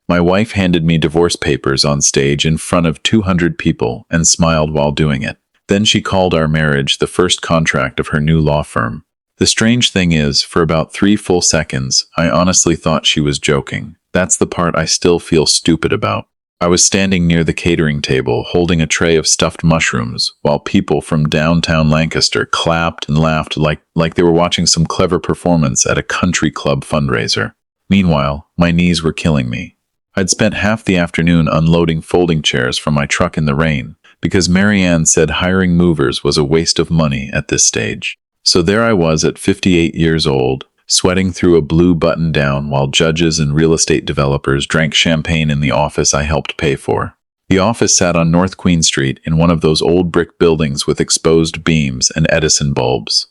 My wife handed me divorce papers on stage in front of 200 people and smiled while doing it. Then she called our marriage the first contract of her new law firm. The strange thing is, for about 3 full seconds, I honestly thought she was joking. That's the part I still feel stupid about. I was standing near the catering table, holding a tray of stuffed mushrooms, while people from downtown Lancaster clapped and laughed like they were watching some clever performance at a country club fundraiser. Meanwhile, my knees were killing me. I'd spent half the afternoon unloading folding chairs from my truck in the rain, because Marianne said hiring movers was a waste of money at this stage. So there I was at 58 years old, sweating through a blue button-down while judges and real estate developers drank champagne in the office I helped pay for. The office sat on North Queen Street in one of those old brick buildings with exposed beams and Edison bulbs.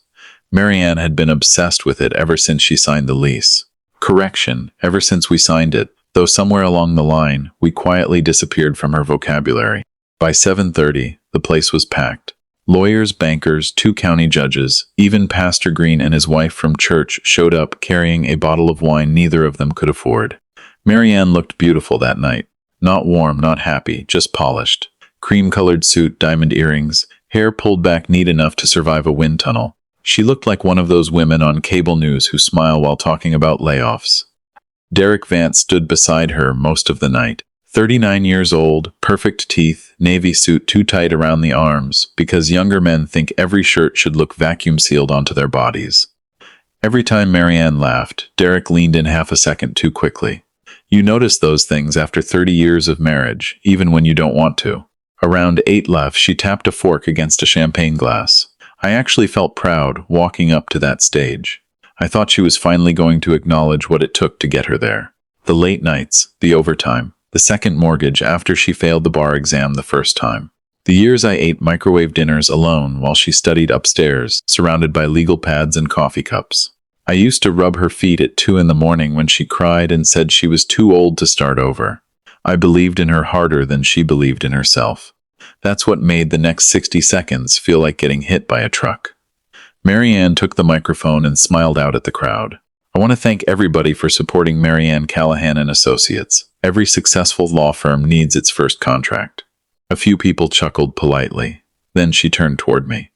Marianne had been obsessed with it ever since she signed the lease. Correction, ever since we signed it, though somewhere along the line, we quietly disappeared from her vocabulary. By 7:30, the place was packed. Lawyers, bankers, 2 county judges, even Pastor Green and his wife from church showed up carrying a bottle of wine neither of them could afford. Marianne looked beautiful that night. Not warm, not happy, just polished. Cream-colored suit, diamond earrings, hair pulled back neat enough to survive a wind tunnel. She looked like one of those women on cable news who smile while talking about layoffs. Derek Vance stood beside her most of the night. 39 years old, perfect teeth, navy suit too tight around the arms, because younger men think every shirt should look vacuum-sealed onto their bodies. Every time Marianne laughed, Derek leaned in half a second too quickly. You notice those things after 30 years of marriage, even when you don't want to. Around 8 left, she tapped a fork against a champagne glass. I actually felt proud walking up to that stage. I thought she was finally going to acknowledge what it took to get her there. The late nights, the overtime, the second mortgage after she failed the bar exam the first time. The years I ate microwave dinners alone while she studied upstairs, surrounded by legal pads and coffee cups. I used to rub her feet at 2 in the morning when she cried and said she was too old to start over. I believed in her harder than she believed in herself. That's what made the next 60 seconds feel like getting hit by a truck. Marianne took the microphone and smiled out at the crowd. I want to thank everybody for supporting Marianne Callahan and Associates. Every successful law firm needs its first contract. A few people chuckled politely. Then she turned toward me.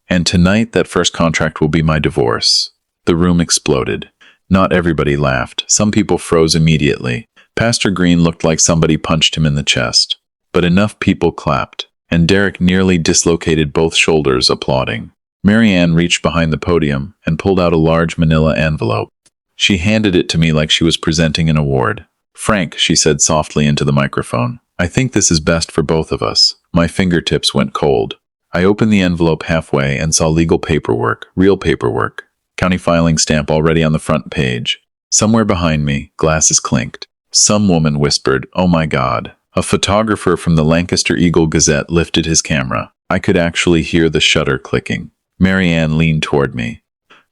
And tonight that first contract will be my divorce. The room exploded. Not everybody laughed. Some people froze immediately. Pastor Green looked like somebody punched him in the chest. But enough people clapped, and Derek nearly dislocated both shoulders applauding. Marianne reached behind the podium and pulled out a large manila envelope. She handed it to me like she was presenting an award. "Frank," she said softly into the microphone, "I think this is best for both of us." My fingertips went cold. I opened the envelope halfway and saw legal paperwork, real paperwork. County filing stamp already on the front page. Somewhere behind me, glasses clinked. Some woman whispered, "Oh my God." A photographer from the Lancaster Eagle-Gazette lifted his camera. I could actually hear the shutter clicking. Marianne leaned toward me.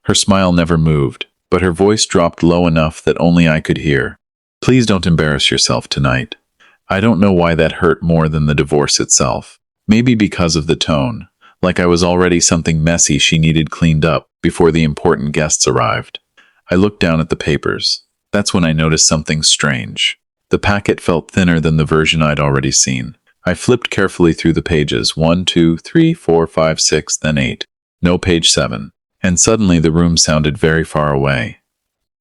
Her smile never moved, but her voice dropped low enough that only I could hear. "Please don't embarrass yourself tonight." I don't know why that hurt more than the divorce itself. Maybe because of the tone, like I was already something messy she needed cleaned up before the important guests arrived. I looked down at the papers. That's when I noticed something strange. The packet felt thinner than the version I'd already seen. I flipped carefully through the pages, 1, 2, 3, 4, 5, 6, then 8. No page 7. And suddenly the room sounded very far away.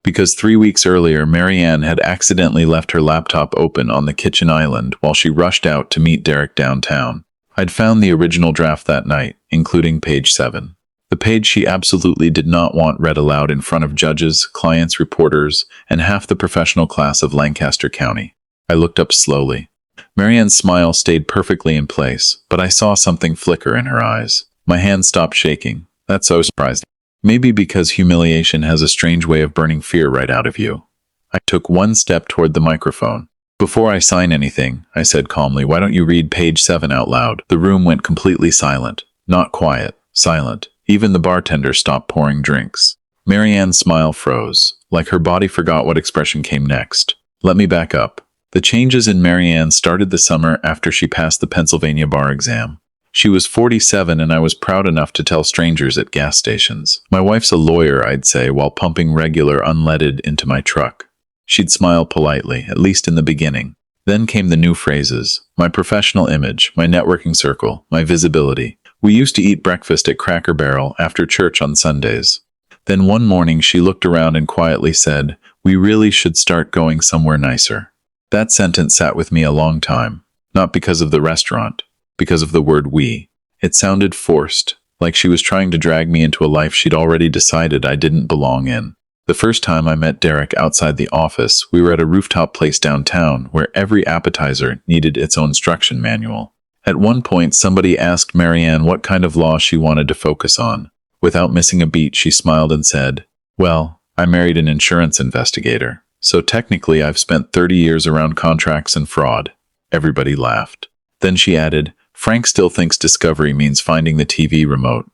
Because 3 weeks earlier, Marianne had accidentally left her laptop open on the kitchen island while she rushed out to meet Derek downtown. I'd found the original draft that night, including page 7. The page she absolutely did not want read aloud in front of judges, clients, reporters, and half the professional class of Lancaster County. I looked up slowly. Marianne's smile stayed perfectly in place, but I saw something flicker in her eyes. My hand stopped shaking. That's so surprising. Maybe because humiliation has a strange way of burning fear right out of you. I took one step toward the microphone. "Before I sign anything," I said calmly, "why don't you read page 7 out loud?" The room went completely silent. Not quiet, silent. Even the bartender stopped pouring drinks. Marianne's smile froze, like her body forgot what expression came next. Let me back up. The changes in Marianne started the summer after she passed the Pennsylvania bar exam. She was 47 and I was proud enough to tell strangers at gas stations. My wife's a lawyer, I'd say, while pumping regular unleaded into my truck. She'd smile politely, at least in the beginning. Then came the new phrases. My professional image, my networking circle, my visibility. We used to eat breakfast at Cracker Barrel after church on Sundays. Then one morning she looked around and quietly said, "We really should start going somewhere nicer." That sentence sat with me a long time. Not because of the restaurant, because of the word we. It sounded forced, like she was trying to drag me into a life she'd already decided I didn't belong in. The first time I met Derek outside the office, we were at a rooftop place downtown where every appetizer needed its own instruction manual. At one point, somebody asked Marianne what kind of law she wanted to focus on. Without missing a beat, she smiled and said, "Well, I married an insurance investigator, so technically I've spent 30 years around contracts and fraud." Everybody laughed. Then she added, "Frank still thinks discovery means finding the TV remote."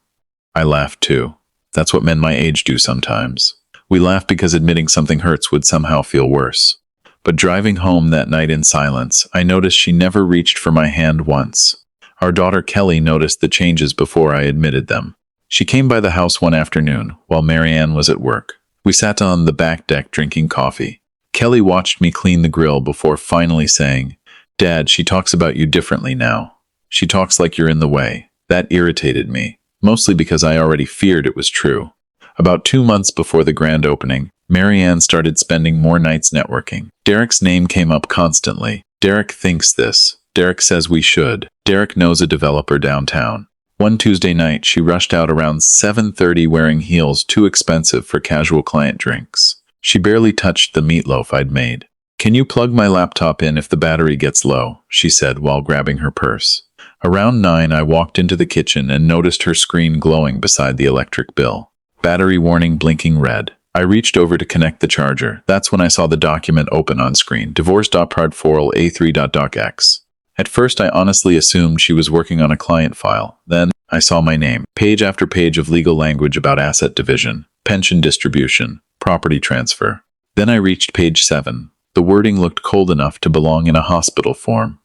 I laughed too. That's what men my age do sometimes. We laughed because admitting something hurts would somehow feel worse. But driving home that night in silence, I noticed she never reached for my hand once. Our daughter Kelly noticed the changes before I admitted them. She came by the house one afternoon while Marianne was at work. We sat on the back deck drinking coffee. Kelly watched me clean the grill before finally saying, "Dad, she talks about you differently now. She talks like you're in the way." That irritated me, mostly because I already feared it was true. About 2 months before the grand opening, Marianne started spending more nights networking. Derek's name came up constantly. Derek thinks this. Derek says we should. Derek knows a developer downtown. One Tuesday night, she rushed out around 7:30 wearing heels too expensive for casual client drinks. She barely touched the meatloaf I'd made. "Can you plug my laptop in if the battery gets low?" she said while grabbing her purse. Around 9, I walked into the kitchen and noticed her screen glowing beside the electric bill. Battery warning blinking red. I reached over to connect the charger. That's when I saw the document open on screen. Divorce.part4 A3.docx. At first, I honestly assumed she was working on a client file. Then, I saw my name. Page after page of legal language about asset division, pension distribution, property transfer. Then I reached page 7. The wording looked cold enough to belong in a hospital form.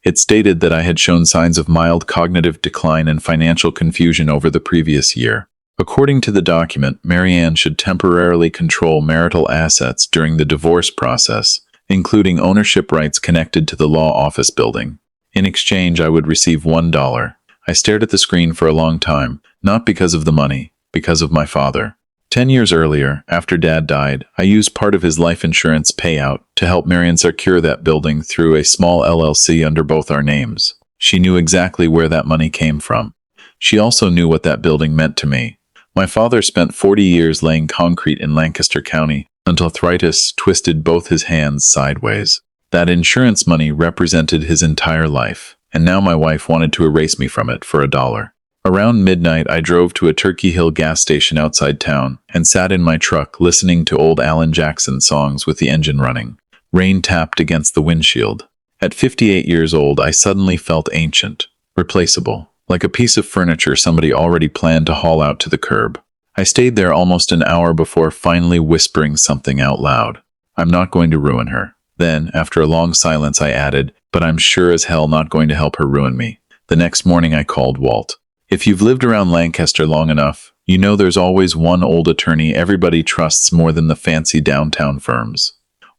It stated that I had shown signs of mild cognitive decline and financial confusion over the previous year. According to the document, Marianne should temporarily control marital assets during the divorce process, including ownership rights connected to the law office building. In exchange, I would receive $1. I stared at the screen for a long time, not because of the money, because of my father. 10 years earlier, after Dad died, I used part of his life insurance payout to help Marianne secure that building through a small LLC under both our names. She knew exactly where that money came from. She also knew what that building meant to me. My father spent 40 years laying concrete in Lancaster County until arthritis twisted both his hands sideways. That insurance money represented his entire life, and now my wife wanted to erase me from it for $1. Around midnight, I drove to a Turkey Hill gas station outside town and sat in my truck listening to old Alan Jackson songs with the engine running. Rain tapped against the windshield. At 58 years old, I suddenly felt ancient, replaceable. Like a piece of furniture somebody already planned to haul out to the curb. I stayed there almost an hour before finally whispering something out loud. "I'm not going to ruin her." Then, after a long silence, I added, "But I'm sure as hell not going to help her ruin me." The next morning I called Walt. If you've lived around Lancaster long enough, you know there's always one old attorney everybody trusts more than the fancy downtown firms.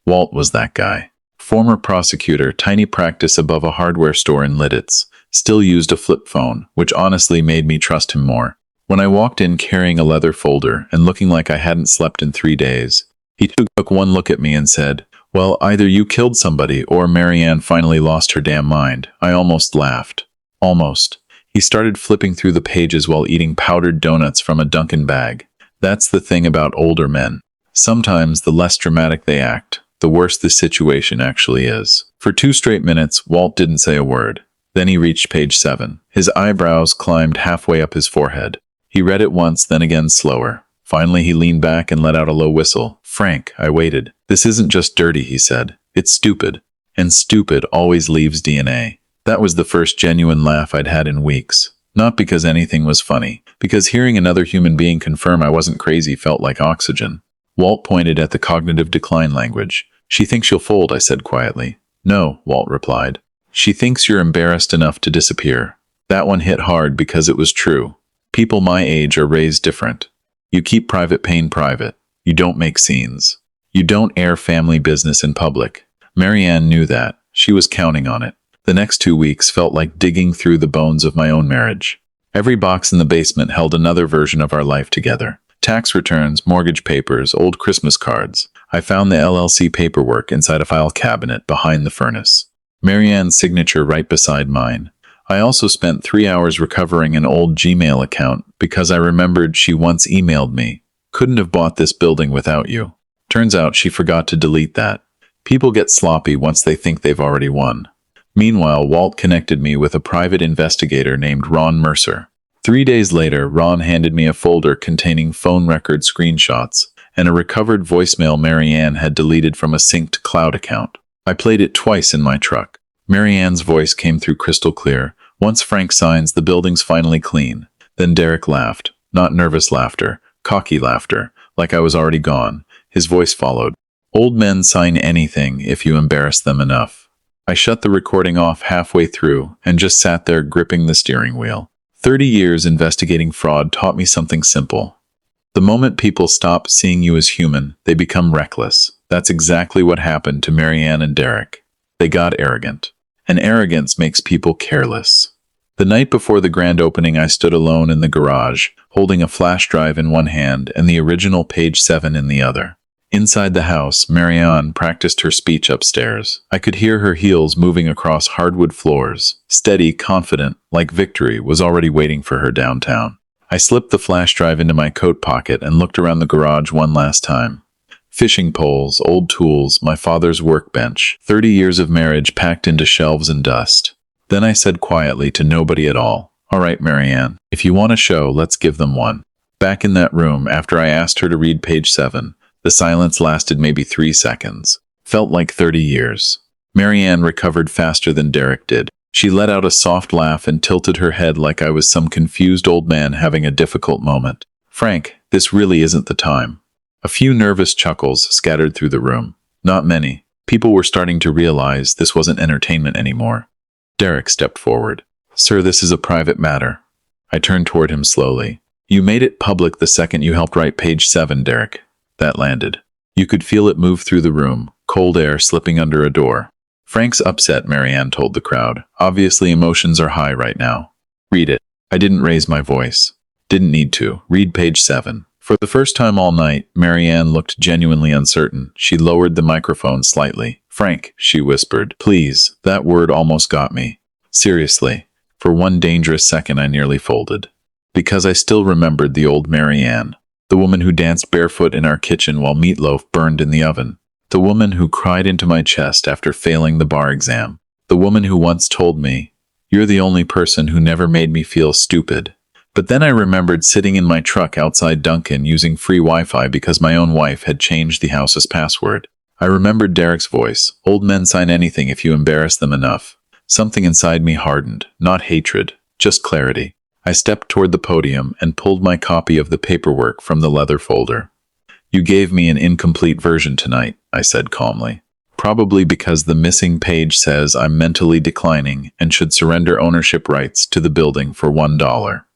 Walt was that guy. Former prosecutor, tiny practice above a hardware store in Lidditz. Still used a flip phone, which honestly made me trust him more. When I walked in carrying a leather folder and looking like I hadn't slept in 3 days, he took one look at me and said, "Well, either you killed somebody or Marianne finally lost her damn mind." I almost laughed. Almost. He started flipping through the pages while eating powdered donuts from a Dunkin' bag. That's the thing about older men. Sometimes the less dramatic they act, the worse the situation actually is. For 2 straight minutes, Walt didn't say a word. Then he reached page 7. His eyebrows climbed halfway up his forehead. He read it once, then again slower. Finally, he leaned back and let out a low whistle. "Frank," I waited. "This isn't just dirty," he said. "It's stupid. And stupid always leaves DNA." That was the first genuine laugh I'd had in weeks. Not because anything was funny, because hearing another human being confirm I wasn't crazy felt like oxygen. Walt pointed at the cognitive decline language. "She thinks you'll fold," I said quietly. "No," Walt replied. "She thinks you're embarrassed enough to disappear." That one hit hard because it was true. People my age are raised different. You keep private pain private. You don't make scenes. You don't air family business in public. Marianne knew that. She was counting on it. The next 2 weeks felt like digging through the bones of my own marriage. Every box in the basement held another version of our life together. Tax returns, mortgage papers, old Christmas cards. I found the LLC paperwork inside a file cabinet behind the furnace. Marianne's signature right beside mine. I also spent 3 hours recovering an old Gmail account because I remembered she once emailed me. Couldn't have bought this building without you. Turns out she forgot to delete that. People get sloppy once they think they've already won. Meanwhile, Walt connected me with a private investigator named Ron Mercer. 3 days later, Ron handed me a folder containing phone record screenshots and a recovered voicemail Marianne had deleted from a synced cloud account. I played it twice in my truck. Marianne's voice came through crystal clear. Once Frank signs, the building's finally clean. Then Derek laughed. Not nervous laughter, cocky laughter, like I was already gone. His voice followed. Old men sign anything if you embarrass them enough. I shut the recording off halfway through and just sat there gripping the steering wheel. 30 years investigating fraud taught me something simple. The moment people stop seeing you as human, they become reckless. That's exactly what happened to Marianne and Derek. They got arrogant. And arrogance makes people careless. The night before the grand opening, I stood alone in the garage, holding a flash drive in one hand and the original page 7 in the other. Inside the house, Marianne practiced her speech upstairs. I could hear her heels moving across hardwood floors. Steady, confident, like victory was already waiting for her downtown. I slipped the flash drive into my coat pocket and looked around the garage one last time. Fishing poles, old tools, my father's workbench, 30 years of marriage packed into shelves and dust. Then I said quietly to nobody at all, "All right, Marianne, if you want a show, let's give them one." Back in that room, after I asked her to read page 7, the silence lasted maybe 3 seconds. Felt like 30 years. Marianne recovered faster than Derek did. She let out a soft laugh and tilted her head like I was some confused old man having a difficult moment. "Frank, this really isn't the time." A few nervous chuckles scattered through the room. Not many. People were starting to realize this wasn't entertainment anymore. Derek stepped forward. "Sir, this is a private matter." I turned toward him slowly. "You made it public the second you helped write page 7, Derek." That landed. You could feel it move through the room, cold air slipping under a door. "Frank's upset," Marianne told the crowd. "Obviously emotions are high right now." "Read it." I didn't raise my voice. Didn't need to. Read page 7. For the first time all night, Marianne looked genuinely uncertain. She lowered the microphone slightly. "Frank," she whispered. "Please." That word almost got me. Seriously. For one dangerous second I nearly folded. Because I still remembered the old Marianne. The woman who danced barefoot in our kitchen while meatloaf burned in the oven. The woman who cried into my chest after failing the bar exam. The woman who once told me, "You're the only person who never made me feel stupid." But then I remembered sitting in my truck outside Dunkin' using free Wi-Fi because my own wife had changed the house's password. I remembered Derek's voice. "Old men sign anything if you embarrass them enough." Something inside me hardened. Not hatred, just clarity. I stepped toward the podium and pulled my copy of the paperwork from the leather folder. "You gave me an incomplete version tonight," I said calmly. "Probably because the missing page says I'm mentally declining and should surrender ownership rights to the building for $1.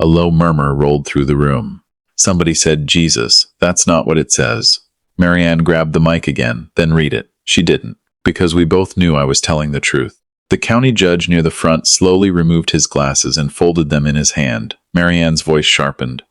A low murmur rolled through the room. Somebody said, "Jesus, that's not what it says." Marianne grabbed the mic again, "Then read it." She didn't, because we both knew I was telling the truth. The county judge near the front slowly removed his glasses and folded them in his hand. Marianne's voice sharpened.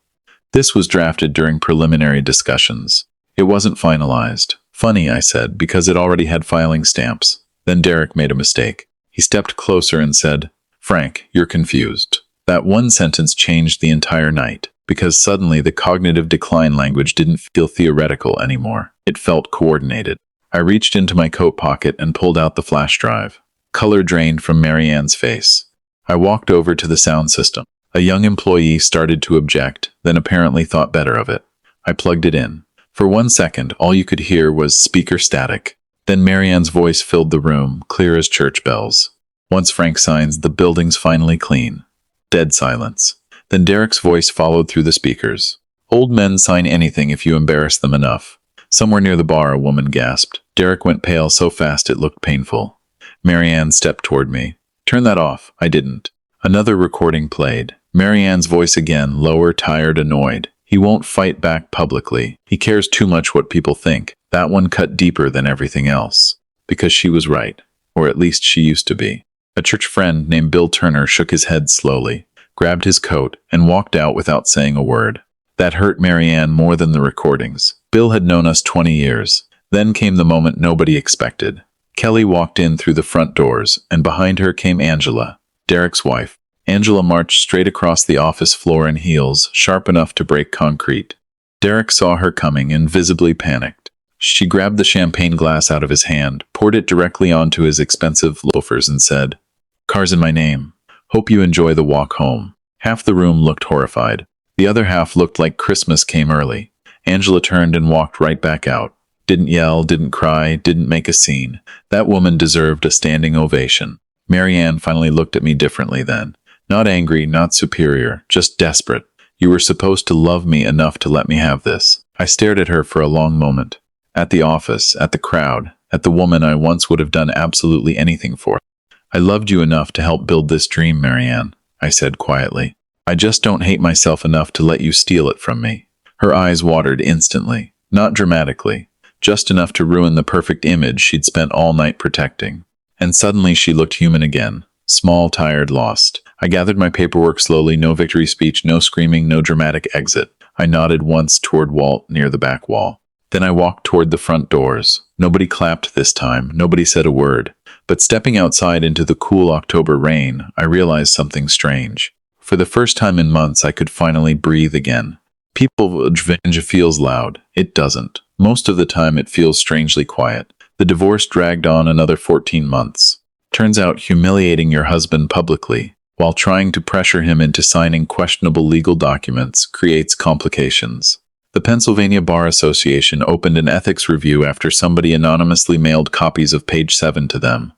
"This was drafted during preliminary discussions. It wasn't finalized." "Funny," I said, "because it already had filing stamps." Then Derek made a mistake. He stepped closer and said, "Frank, you're confused." That one sentence changed the entire night, because suddenly the cognitive decline language didn't feel theoretical anymore. It felt coordinated. I reached into my coat pocket and pulled out the flash drive. Color drained from Marianne's face. I walked over to the sound system. A young employee started to object, then apparently thought better of it. I plugged it in. For 1 second, all you could hear was speaker static. Then Marianne's voice filled the room, clear as church bells. "Once Frank signs, the building's finally clean." Dead silence. Then Derek's voice followed through the speakers. "Old men sign anything if you embarrass them enough." Somewhere near the bar, a woman gasped. Derek went pale so fast it looked painful. Marianne stepped toward me. "Turn that off." I didn't. Another recording played. Marianne's voice again, lower, tired, annoyed. He won't fight back publicly. He cares too much what people think. That one cut deeper than everything else. Because she was right. Or at least she used to be. A church friend named Bill Turner shook his head slowly, grabbed his coat, and walked out without saying a word. That hurt Marianne more than the recordings. Bill had known us 20 years. Then came the moment nobody expected. Kelly walked in through the front doors, and behind her came Angela, Derek's wife. Angela marched straight across the office floor in heels, sharp enough to break concrete. Derek saw her coming and visibly panicked. She grabbed the champagne glass out of his hand, poured it directly onto his expensive loafers, and said, "Car's in my name. Hope you enjoy the walk home." Half the room looked horrified. The other half looked like Christmas came early. Angela turned and walked right back out. Didn't yell, didn't cry, didn't make a scene. That woman deserved a standing ovation. Marianne finally looked at me differently then. Not angry, not superior, just desperate. "You were supposed to love me enough to let me have this." I stared at her for a long moment. At the office, at the crowd, at the woman I once would have done absolutely anything for. "I loved you enough to help build this dream, Marianne," I said quietly. "I just don't hate myself enough to let you steal it from me." Her eyes watered instantly. Not dramatically. Just enough to ruin the perfect image she'd spent all night protecting. And suddenly she looked human again. Small, tired, lost. I gathered my paperwork slowly, no victory speech, no screaming, no dramatic exit. I nodded once toward Walt near the back wall. Then I walked toward the front doors. Nobody clapped this time. Nobody said a word. But stepping outside into the cool October rain, I realized something strange. For the first time in months, I could finally breathe again. People revenge feels loud. It doesn't. Most of the time, it feels strangely quiet. The divorce dragged on another 14 months. Turns out humiliating your husband publicly, while trying to pressure him into signing questionable legal documents, creates complications. The Pennsylvania Bar Association opened an ethics review after somebody anonymously mailed copies of page 7 to them.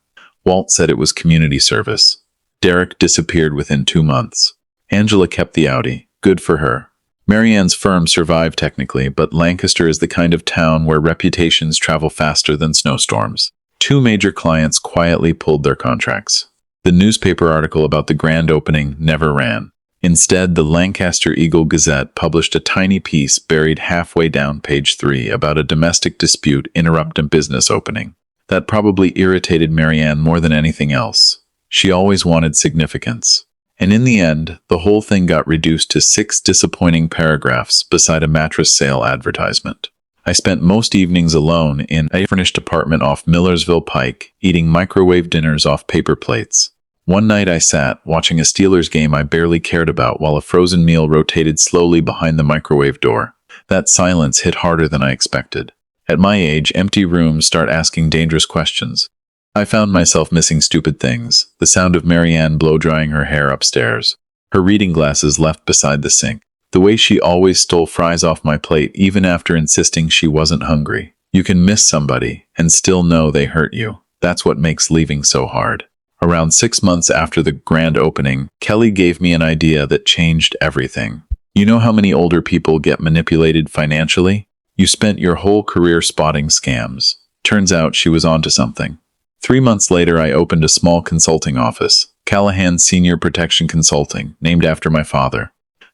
Walt said it was community service. Derek disappeared within 2 months. Angela kept the Audi. Good for her. Marianne's firm survived technically, but Lancaster is the kind of town where reputations travel faster than snowstorms. 2 major clients quietly pulled their contracts. The newspaper article about the grand opening never ran. Instead, the Lancaster Eagle-Gazette published a tiny piece buried halfway down page 3 about a domestic dispute interrupting a business opening. That probably irritated Marianne more than anything else. She always wanted significance. And in the end, the whole thing got reduced to 6 disappointing paragraphs beside a mattress sale advertisement. I spent most evenings alone in a furnished apartment off Millersville Pike, eating microwave dinners off paper plates. One night I sat, watching a Steelers game I barely cared about while a frozen meal rotated slowly behind the microwave door. That silence hit harder than I expected. At my age, empty rooms start asking dangerous questions. I found myself missing stupid things. The sound of Marianne blow-drying her hair upstairs. Her reading glasses left beside the sink. The way she always stole fries off my plate even after insisting she wasn't hungry. You can miss somebody and still know they hurt you. That's what makes leaving so hard. Around 6 months after the grand opening, Kelly gave me an idea that changed everything. You know how many older people get manipulated financially? You spent your whole career spotting scams. Turns out she was onto something. 3 months later, I opened a small consulting office, Callahan Senior Protection Consulting, named after my father.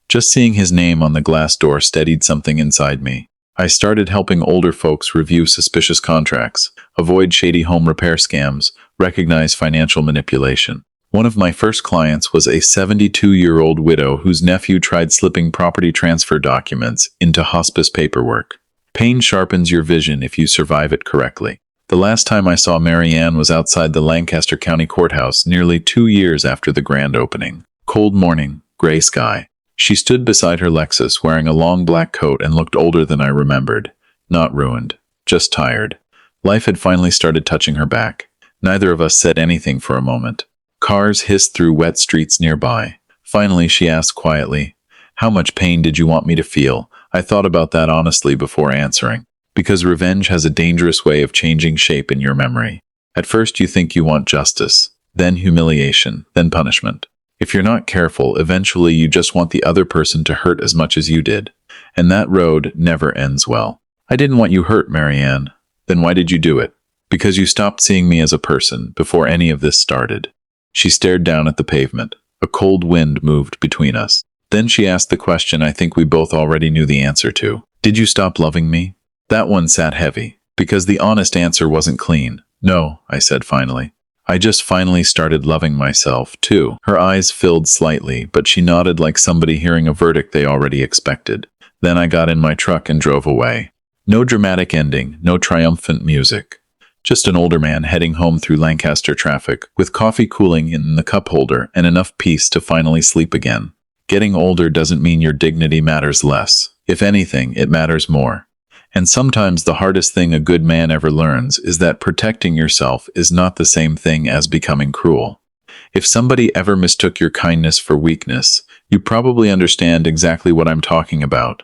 Just seeing his name on the glass door steadied something inside me. I started helping older folks review suspicious contracts, avoid shady home repair scams, recognize financial manipulation. One of my first clients was a 72-year-old widow whose nephew tried slipping property transfer documents into hospice paperwork. Pain sharpens your vision if you survive it correctly. The last time I saw Marianne was outside the Lancaster County Courthouse nearly 2 years after the grand opening. Cold morning, gray sky. She stood beside her Lexus wearing a long black coat and looked older than I remembered. Not ruined, just tired. Life had finally started touching her back. Neither of us said anything for a moment. Cars hissed through wet streets nearby. Finally, she asked quietly, "How much pain did you want me to feel?" I thought about that honestly before answering. Because revenge has a dangerous way of changing shape in your memory. At first you think you want justice, then humiliation, then punishment. If you're not careful, eventually you just want the other person to hurt as much as you did. And that road never ends well. "I didn't want you hurt, Marianne." "Then why did you do it?" "Because you stopped seeing me as a person before any of this started." She stared down at the pavement. A cold wind moved between us. Then she asked the question I think we both already knew the answer to. Did you stop loving me? That one sat heavy, because the honest answer wasn't clean. No, I said finally. I just finally started loving myself, too. Her eyes filled slightly, but she nodded like somebody hearing a verdict they already expected. Then I got in my truck and drove away. No dramatic ending, no triumphant music. Just an older man heading home through Lancaster traffic, with coffee cooling in the cup holder and enough peace to finally sleep again. Getting older doesn't mean your dignity matters less. If anything, it matters more. And sometimes the hardest thing a good man ever learns is that protecting yourself is not the same thing as becoming cruel. If somebody ever mistook your kindness for weakness, you probably understand exactly what I'm talking about.